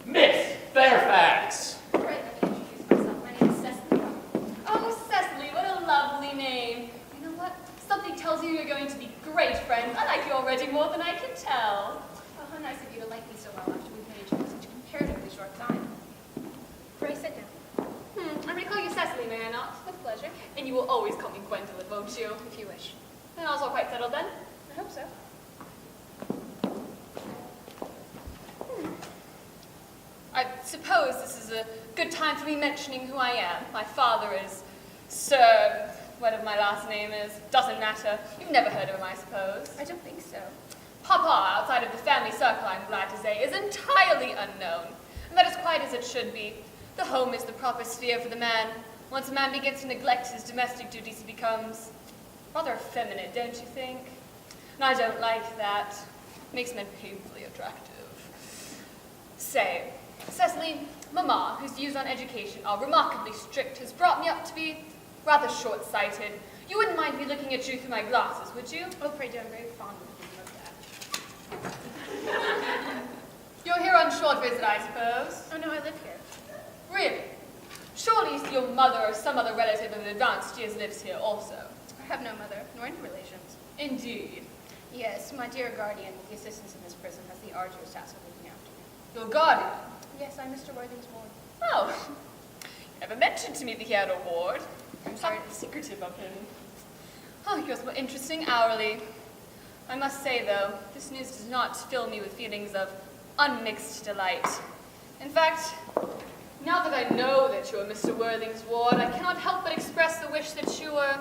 Miss Fairfax. Right, let me introduce myself. My name is Cecily. Oh, Cecily, what a lovely name. You know what? Something tells you you're going to be great friends. I like you already more than I can tell. Oh, how nice of you to like me so well after we've known each other such a comparatively short time. Pray sit down. I'm going to call you Cecily, may I not? With pleasure, And you will always call me Gwendolyn, won't you? if you wish. And all's all quite settled then? I hope so. I suppose this is a good time for me mentioning who I am. My father is Sir, whatever my last name is, doesn't matter. You've never heard of him, I suppose. I don't think so. Papa, outside of the family circle, I'm glad to say, is entirely unknown. And that is quite as it should be. The home is the proper sphere for the man. Once a man begins to neglect his domestic duties, he becomes rather effeminate, don't you think? And I don't like that. Makes men painfully attractive. Say, Cecily, Mama, whose views on education are remarkably strict, has brought me up to be rather short-sighted. You wouldn't mind me looking at you through my glasses, would you? Oh, pray do, I'm very fond of being looked at. You're here on short visit, I suppose? Oh, no, I live here. Really? Surely your mother or some other relative of advanced years lives here also. I have no mother, nor any relations. Indeed. Yes, my dear guardian, with the assistance in this prison, has the arduous task of looking after me. Your guardian? Yes, I'm Mr. Worthing's ward. Oh, you never mentioned to me that he had a ward. I'm sorry. How secretive of him. Oh, he grows more interesting hourly. I must say, though, this news does not fill me with feelings of unmixed delight. In fact, now that I know that you are Mr. Worthing's ward, I cannot help but express the wish that you were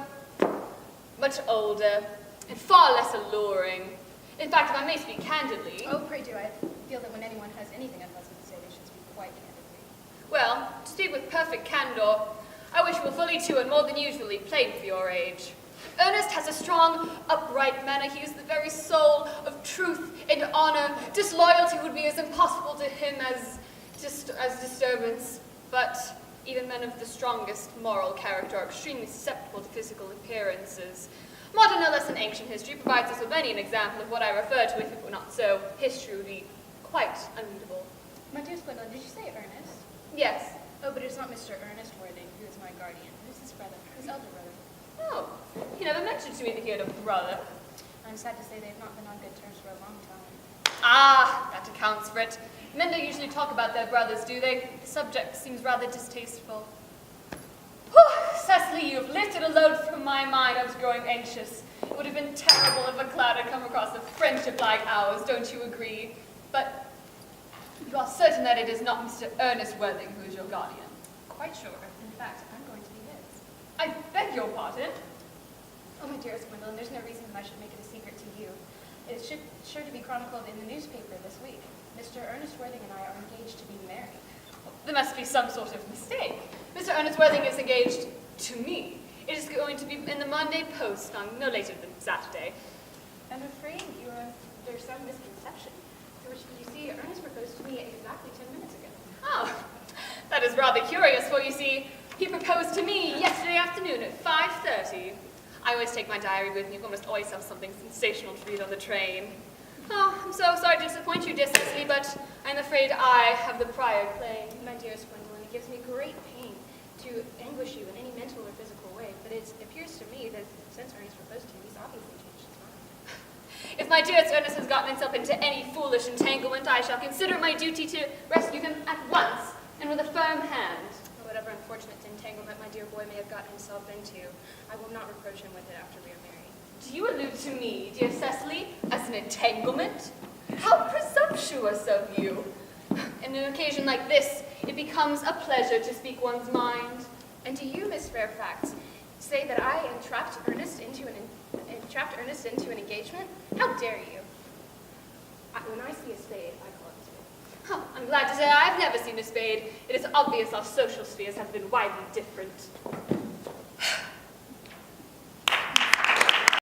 much older and far less alluring. In fact, if I may speak candidly... Oh, pray do, I feel that when anyone has anything unpleasant to say, they should speak quite candidly. Well, to speak with perfect candor, I wish you were fully 2 and more than usually plain for your age. Ernest has a strong, upright manner. He is the very soul of truth and honor. Disloyalty would be as impossible to him as disturbance. But even men of the strongest moral character are extremely susceptible to physical appearances. Modern, no less than ancient history, provides us with many an example of what I refer to. If it were not so, history would be quite unreadable. My dear Gwendolyn, did you say Ernest? Yes. Oh, but it's not Mr. Ernest Worthing, who is my guardian. Who's his brother? His elder brother. Oh, he never mentioned to me that he had a brother. I'm sad to say they've not been on good terms for a long time. Ah, that accounts for it. Men don't usually talk about their brothers, do they? The subject seems rather distasteful. Whew, Cecily, you've lifted a load from my mind. I was growing anxious. It would have been terrible if a cloud had come across a friendship like ours, don't you agree? But you are certain that it is not Mr. Ernest Worthing who is your guardian? Quite sure. In fact, I'm going to be his. I beg your pardon? Oh, my dearest Gwendolyn, there's no reason that I should make it a secret to you. It's sure to be chronicled in the newspaper this week. Mr. Ernest Worthing and I are engaged to be married. There must be some sort of mistake. Mr. Ernest Worthing is engaged to me. It is going to be in the Monday Post on no later than Saturday. I'm afraid there's some misconception. For which, you see, Ernest proposed to me exactly 10 minutes ago. Oh, that is rather curious, for you see, he proposed to me yesterday afternoon at 5:30. I always take my diary with me. You almost always have something sensational to read on the train. Oh, I'm so sorry to disappoint you, dear Cecily, but I'm afraid I have the prior claim. My dearest Gwendolyn, it gives me great pain to anguish you in any mental or physical way, but it appears to me that since Ernest proposed to you, he's obviously changed his mind. If my dearest Ernest has gotten himself into any foolish entanglement, I shall consider it my duty to rescue him at once, and with a firm hand. Whatever unfortunate entanglement my dear boy may have gotten himself into, I will not reproach him with it after we are married. Do you allude to me, dear Cecily, as an entanglement? How presumptuous of you! On an occasion like this, it becomes a pleasure to speak one's mind. And do you, Miss Fairfax, say that I entrapped Ernest into an engagement? How dare you? When I see a spade, I call it a spade. Oh, I'm glad to say I've never seen a spade. It is obvious our social spheres have been widely different.